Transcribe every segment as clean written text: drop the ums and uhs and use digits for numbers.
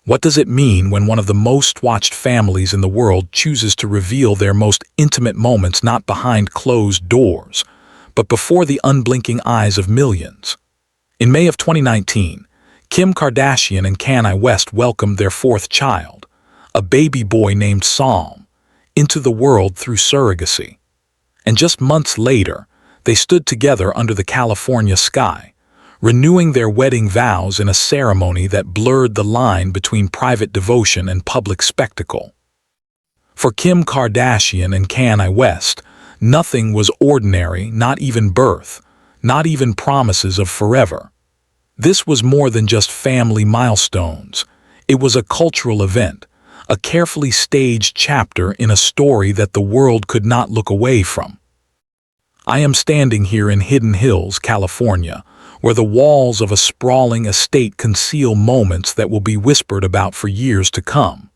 What does it mean when one of the most watched families in the world chooses to reveal their most intimate moments not behind closed doors, but before the unblinking eyes of millions? In May of 2019, Kim Kardashian and Kanye West welcomed their fourth child, a baby boy named Psalm, into the world through surrogacy. And just months later, they stood together under the California sky, renewing their wedding vows in a ceremony that blurred the line between private devotion and public spectacle. For Kim Kardashian and Kanye West, nothing was ordinary, not even birth, not even promises of forever. This was more than just family milestones. It was a cultural event, a carefully staged chapter in a story that the world could not look away from. I am standing here in Hidden Hills, California, where the walls of a sprawling estate conceal moments that will be whispered about for years to come.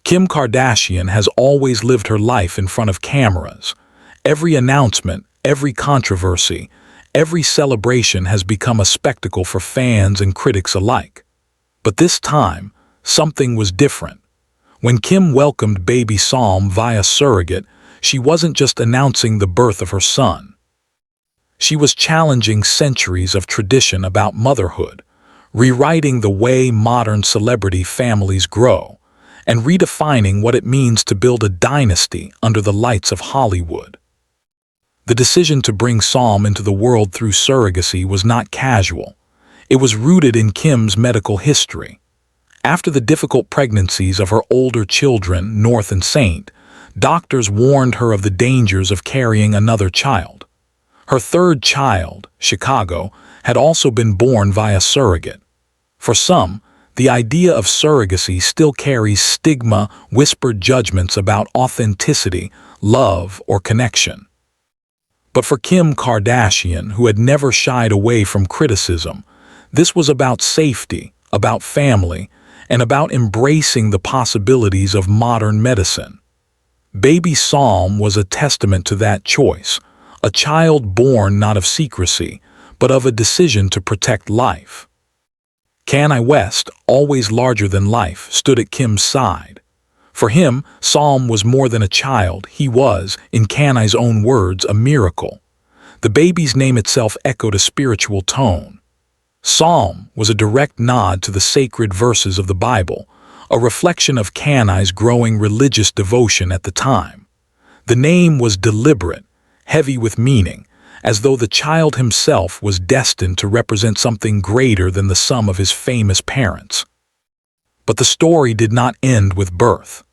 Kim Kardashian has always lived her life in front of cameras. Every announcement, every controversy, every celebration has become a spectacle for fans and critics alike. But this time, something was different. When Kim welcomed baby Psalm via surrogate, she wasn't just announcing the birth of her son. She was challenging centuries of tradition about motherhood, rewriting the way modern celebrity families grow, and redefining what it means to build a dynasty under the lights of Hollywood. The decision to bring Psalm into the world through surrogacy was not casual. It was rooted in Kim's medical history. After the difficult pregnancies of her older children, North and Saint, doctors warned her of the dangers of carrying another child. Her third child, Chicago, had also been born via surrogate. For some, the idea of surrogacy still carries stigma, whispered judgments about authenticity, love, or connection. But for Kim Kardashian, who had never shied away from criticism, this was about safety, about family, and about embracing the possibilities of modern medicine. Baby Psalm was a testament to that choice, a child born not of secrecy, but of a decision to protect life. Kanye West, always larger than life, stood at Kim's side. For him, Psalm was more than a child. He was, in Kanye's own words, a miracle. The baby's name itself echoed a spiritual tone. Psalm was a direct nod to the sacred verses of the Bible, a reflection of Kanye's growing religious devotion at the time. The name was deliberate, heavy with meaning, as though the child himself was destined to represent something greater than the sum of his famous parents. But the story did not end with birth.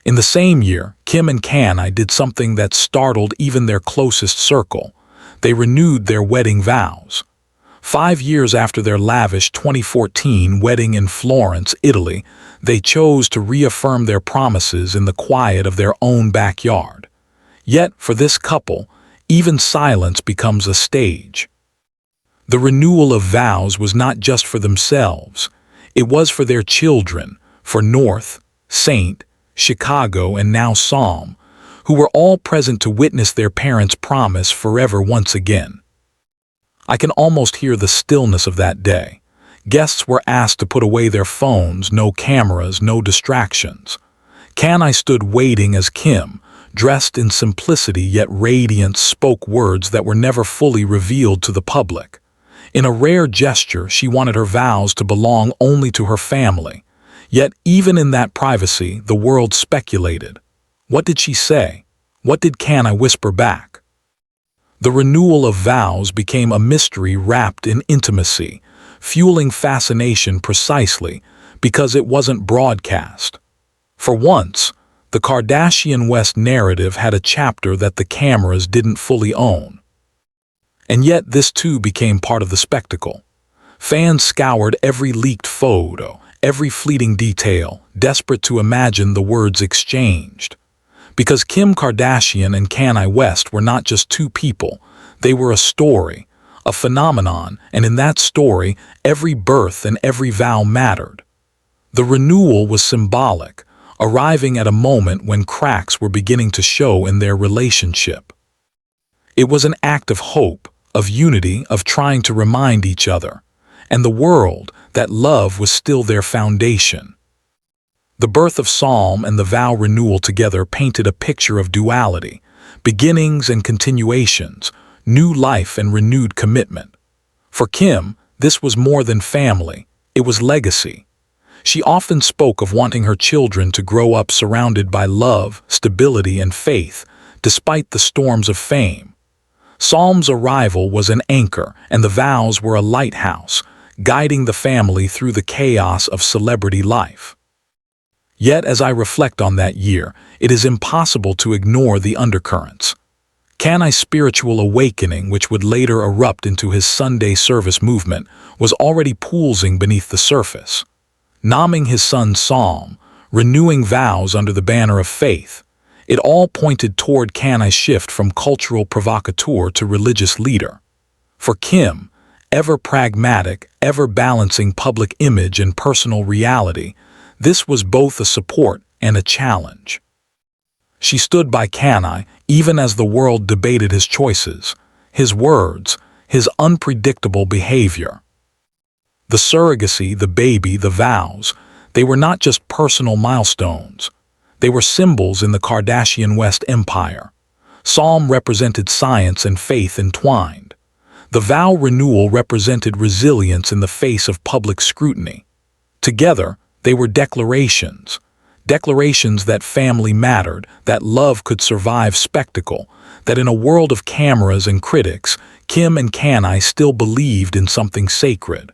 In the same year, Kim and Kanye did something that startled even their closest circle. They renewed their wedding vows. 5 years after their lavish 2014 wedding in Florence, Italy, they chose to reaffirm their promises in the quiet of their own backyard. Yet, for this couple, even silence becomes a stage. The renewal of vows was not just for themselves. It was for their children, for North, Saint, Chicago, and now Psalm, who were all present to witness their parents' promise forever once again. I can almost hear the stillness of that day. Guests were asked to put away their phones, no cameras, no distractions. Kanye stood waiting as Kim, dressed in simplicity yet radiance, spoke words that were never fully revealed to the public. In a rare gesture, she wanted her vows to belong only to her family. Yet even in that privacy, the world speculated. What did she say? What did Kanye whisper back? The renewal of vows became a mystery wrapped in intimacy, fueling fascination precisely because it wasn't broadcast. For once, the Kardashian-West narrative had a chapter that the cameras didn't fully own. And yet this too became part of the spectacle. Fans scoured every leaked photo, every fleeting detail, desperate to imagine the words exchanged. Because Kim Kardashian and Kanye West were not just two people, they were a story, a phenomenon, and in that story, every birth and every vow mattered. The renewal was symbolic, arriving at a moment when cracks were beginning to show in their relationship. It was an act of hope, of unity, of trying to remind each other, and the world, that love was still their foundation. The birth of Psalm and the vow renewal together painted a picture of duality, beginnings and continuations, new life and renewed commitment. For Kim, this was more than family, it was legacy. She often spoke of wanting her children to grow up surrounded by love, stability, and faith, despite the storms of fame. Psalm's arrival was an anchor, and the vows were a lighthouse, guiding the family through the chaos of celebrity life. Yet, as I reflect on that year, it is impossible to ignore the undercurrents. Kanye's spiritual awakening, which would later erupt into his Sunday service movement, was already pulsing beneath the surface. Naming his son Psalm, renewing vows under the banner of faith, it all pointed toward Kanye's shift from cultural provocateur to religious leader. For Kim, ever pragmatic, ever balancing public image and personal reality, this was both a support and a challenge. She stood by Kanye even as the world debated his choices, his words, his unpredictable behavior. The surrogacy, the baby, the vows, they were not just personal milestones. They were symbols in the Kardashian West empire. Psalm represented science and faith entwined. The vow renewal represented resilience in the face of public scrutiny. Together, they were declarations that family mattered, that love could survive spectacle, that in a world of cameras and critics, Kim and Kanye still believed in something sacred.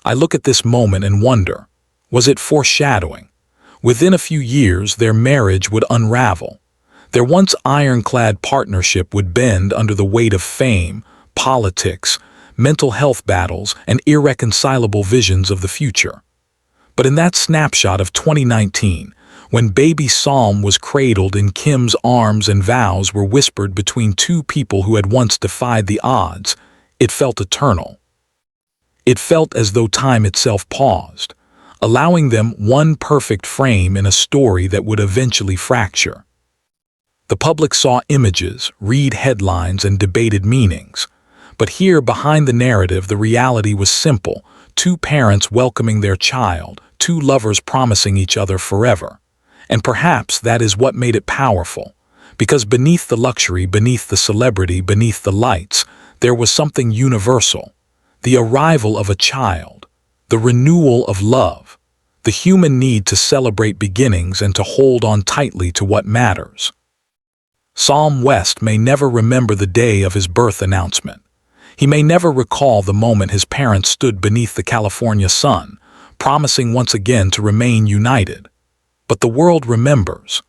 I look at this moment and wonder, was it foreshadowing? Within a few years, their marriage would unravel. Their once ironclad partnership would bend under the weight of fame, politics, mental health battles, and irreconcilable visions of the future. But in that snapshot of 2019, when baby Psalm was cradled in Kim's arms and vows were whispered between two people who had once defied the odds, it felt eternal. It felt as though time itself paused, allowing them one perfect frame in a story that would eventually fracture. The public saw images, read headlines, and debated meanings. But here, behind the narrative, the reality was simple: two parents welcoming their child, two lovers promising each other forever. And perhaps that is what made it powerful, because beneath the luxury, beneath the celebrity, beneath the lights, there was something universal: the arrival of a child, the renewal of love, the human need to celebrate beginnings and to hold on tightly to what matters. Psalm West may never remember the day of his birth announcement. He may never recall the moment his parents stood beneath the California sun, promising once again to remain united. But the world remembers.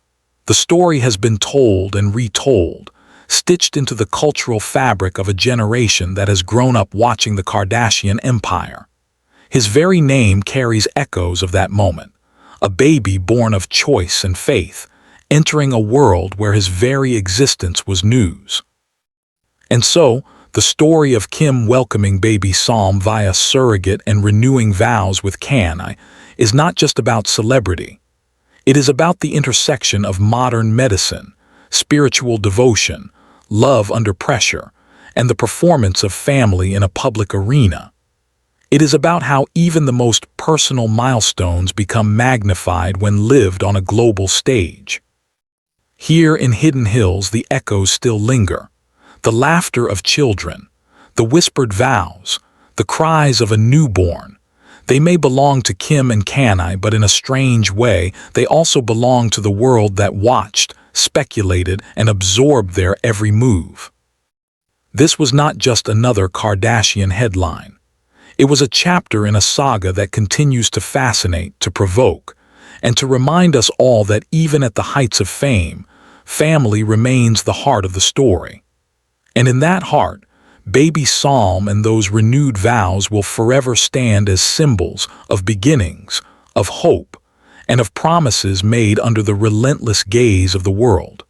The story has been told and retold, stitched into the cultural fabric of a generation that has grown up watching the Kardashian empire. His very name carries echoes of that moment, a baby born of choice and faith, entering a world where his very existence was news. And so, the story of Kim welcoming baby Psalm via surrogate and renewing vows with Kanye is not just about celebrity. It is about the intersection of modern medicine, spiritual devotion, love under pressure, and the performance of family in a public arena. It is about how even the most personal milestones become magnified when lived on a global stage. Here in Hidden Hills, the echoes still linger. The laughter of children, the whispered vows, the cries of a newborn. They may belong to Kim and Kanye, but in a strange way, they also belong to the world that watched, speculated, and absorbed their every move. This was not just another Kardashian headline. It was a chapter in a saga that continues to fascinate, to provoke, and to remind us all that even at the heights of fame, family remains the heart of the story. And in that heart, baby Psalm and those renewed vows will forever stand as symbols of beginnings, of hope, and of promises made under the relentless gaze of the world.